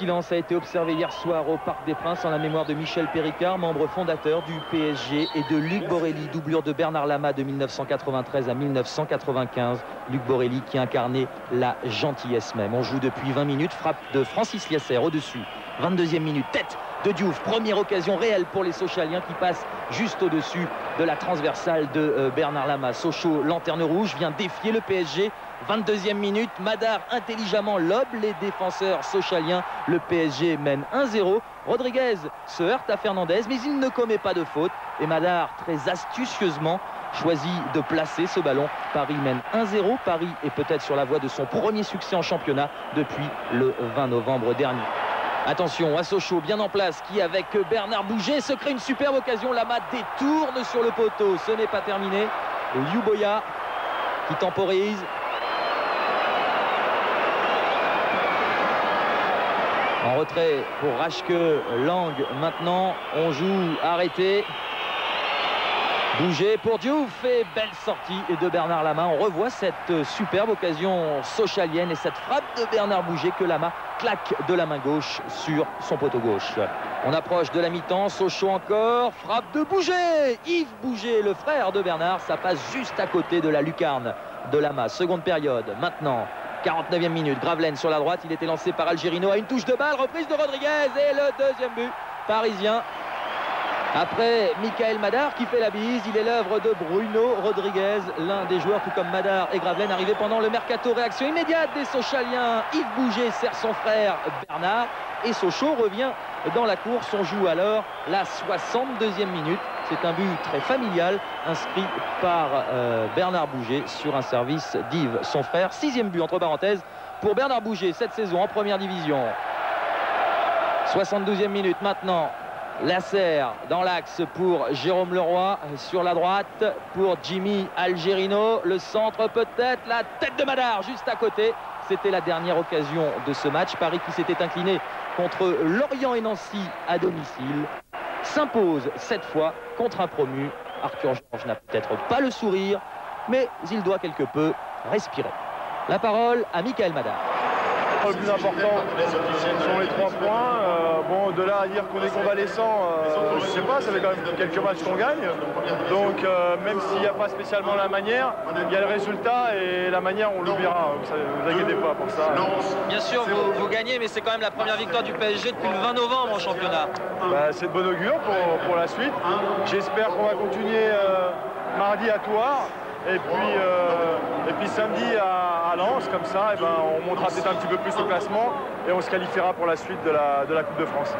silence a été observé hier soir au Parc des Princes en la mémoire de Michel Péricard, membre fondateur du PSG, et de Luc Borelli, doublure de Bernard Lama de 1993 à 1995. Luc Borelli qui incarnait la gentillesse même. On joue depuis 20 minutes, frappe de Francis Liesser au-dessus. 22e minute, tête de Diouf, première occasion réelle pour les Sochaliens qui passent juste au-dessus de la transversale de Bernard Lama. Sochaux, lanterne rouge, vient défier le PSG. 22e minute, Madar intelligemment lobe les défenseurs sochaliens. Le PSG mène 1-0. Rodriguez se heurte à Fernandez, mais il ne commet pas de faute. Et Madar, très astucieusement, choisit de placer ce ballon. Paris mène 1-0. Paris est peut-être sur la voie de son premier succès en championnat depuis le 20 novembre dernier. Attention à Sochaux, bien en place, qui avec Bernard Bouger se crée une superbe occasion. Lama détourne sur le poteau, ce n'est pas terminé. Et Yuboya qui temporise. En retrait pour Rachke, Lang maintenant, on joue arrêté. Bouger pour Diouf et belle sortie de Bernard Lama. On revoit cette superbe occasion sochalienne et cette frappe de Bernard Bouger que Lama claque de la main gauche sur son poteau gauche. On approche de la mi-temps, Sochaux encore, frappe de Bouger. Yves Bouger, le frère de Bernard, ça passe juste à côté de la lucarne de Lama. Seconde période, maintenant. 49e minute, Gravelaine sur la droite, il était lancé par Algerino à une touche de balle, reprise de Rodriguez et le deuxième but parisien. Après Michael Madar qui fait la bise, il est l'œuvre de Bruno Rodriguez, l'un des joueurs tout comme Madar et Gravelaine arrivés pendant le mercato. Réaction immédiate des Sochaliens, Yves Bouger sert son frère Bernard et Sochaux revient dans la course. On joue alors la 62e minute. C'est un but très familial inscrit par Bernard Bouger sur un service d'Yves, son frère. 6e but entre parenthèses pour Bernard Bouger cette saison en première division. 72e minute maintenant. Lasser dans l'axe pour Jérôme Leroy, sur la droite pour Jimmy Algerino, le centre peut-être, la tête de Madar juste à côté. C'était la dernière occasion de ce match. Paris qui s'était incliné contre Lorient et Nancy à domicile s'impose cette fois contre un promu. Arthur Georges n'a peut-être pas le sourire, mais il doit quelque peu respirer. La parole à Michael Madar. Le plus important sont les 3 points. Bon, de là à dire qu'on est convalescent, je sais pas, ça fait quand même quelques matchs qu'on gagne. Donc même s'il n'y a pas spécialement la manière, il y a le résultat et la manière on l'oubliera. Ne vous inquiétez pas pour ça. Bien sûr, vous gagnez, mais c'est quand même la première victoire du PSG depuis le 20 novembre en championnat. Bah, c'est de bon augure pour la suite. J'espère qu'on va continuer mardi à Thouars. Et puis samedi à Lens, comme ça, et ben, on montera peut-être un petit peu plus au classement et on se qualifiera pour la suite de la Coupe de France.